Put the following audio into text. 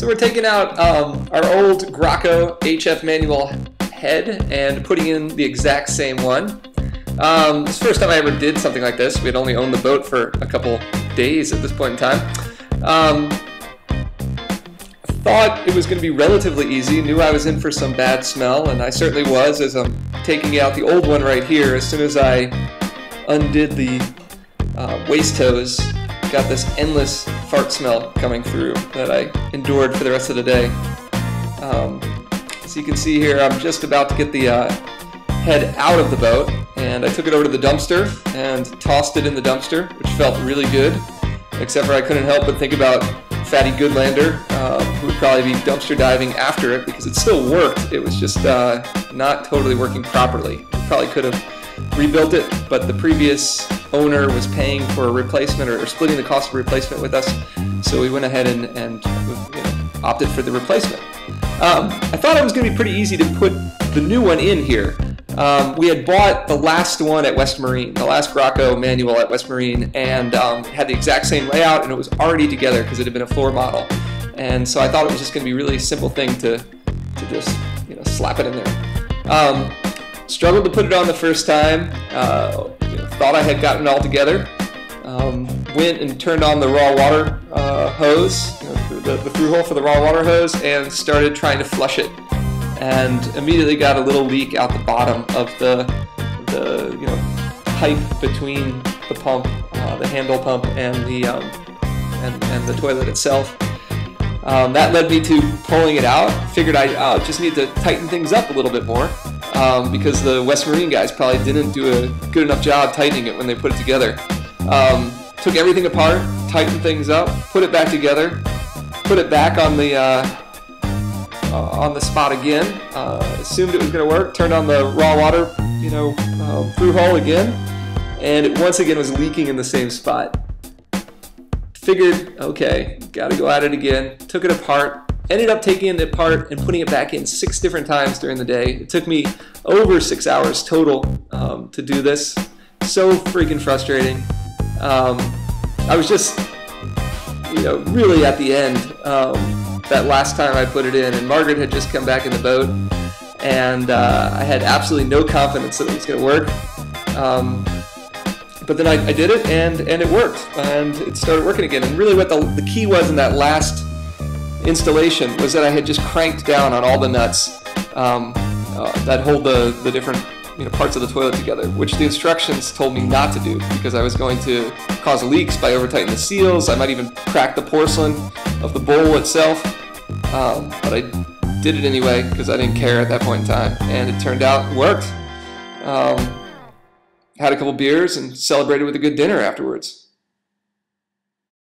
So we're taking out our old Graco HF manual head and putting in the exact same one. This is the first time I ever did something like this. We had only owned the boat for a couple days at this point in time. Thought it was going to be relatively easy, knew I was in for some bad smell, and I certainly was as I'm taking out the old one right here. As soon as I undid the waste hose, got this endless fart smell coming through that I endured for the rest of the day. As you can see here, I'm just about to get the head out of the boat, and I took it over to the dumpster and tossed it in the dumpster, which felt really good, except for I couldn't help but think about Fatty Goodlander, who would probably be dumpster diving after it because it still worked. It was just not totally working properly. We probably could have rebuilt it, but the previous owner was paying for a replacement or splitting the cost of replacement with us, so we went ahead and opted for the replacement. I thought it was going to be pretty easy to put the new one in here. We had bought the last one at West Marine, the last Graco manual at West Marine, and had the exact same layout, and it was already together because it had been a floor model. And so I thought it was just going to be a really simple thing to just slap it in there. Struggled to put it on the first time. Thought I had gotten it all together. Went and turned on the raw water hose, the through hole for the raw water hose, and started trying to flush it. And immediately got a little leak out the bottom of the pipe between the pump, the handle pump, and the toilet itself. That led me to pulling it out. Figured I just need to tighten things up a little bit more because the West Marine guys probably didn't do a good enough job tightening it when they put it together. Took everything apart, tightened things up, put it back together, put it back on the spot again, assumed it was going to work, turned on the raw water through hole again, and it once again was leaking in the same spot. Figured, okay, got to go at it again, took it apart, ended up taking it apart and putting it back in 6 different times during the day. It took me over 6 hours total to do this. So freaking frustrating. I was just, really at the end. That last time I put it in, and Margaret had just come back in the boat, and I had absolutely no confidence that it was going to work. But then I did it, and it worked, and it started working again. And really what the key was in that last installation was that I had just cranked down on all the nuts that hold the different parts of the toilet together, which the instructions told me not to do because I was going to cause leaks by over-tightening the seals. I might even crack the porcelain of the bowl itself, but I did it anyway because I didn't care at that point in time, and it turned out it worked. Had a couple beers and celebrated with a good dinner afterwards.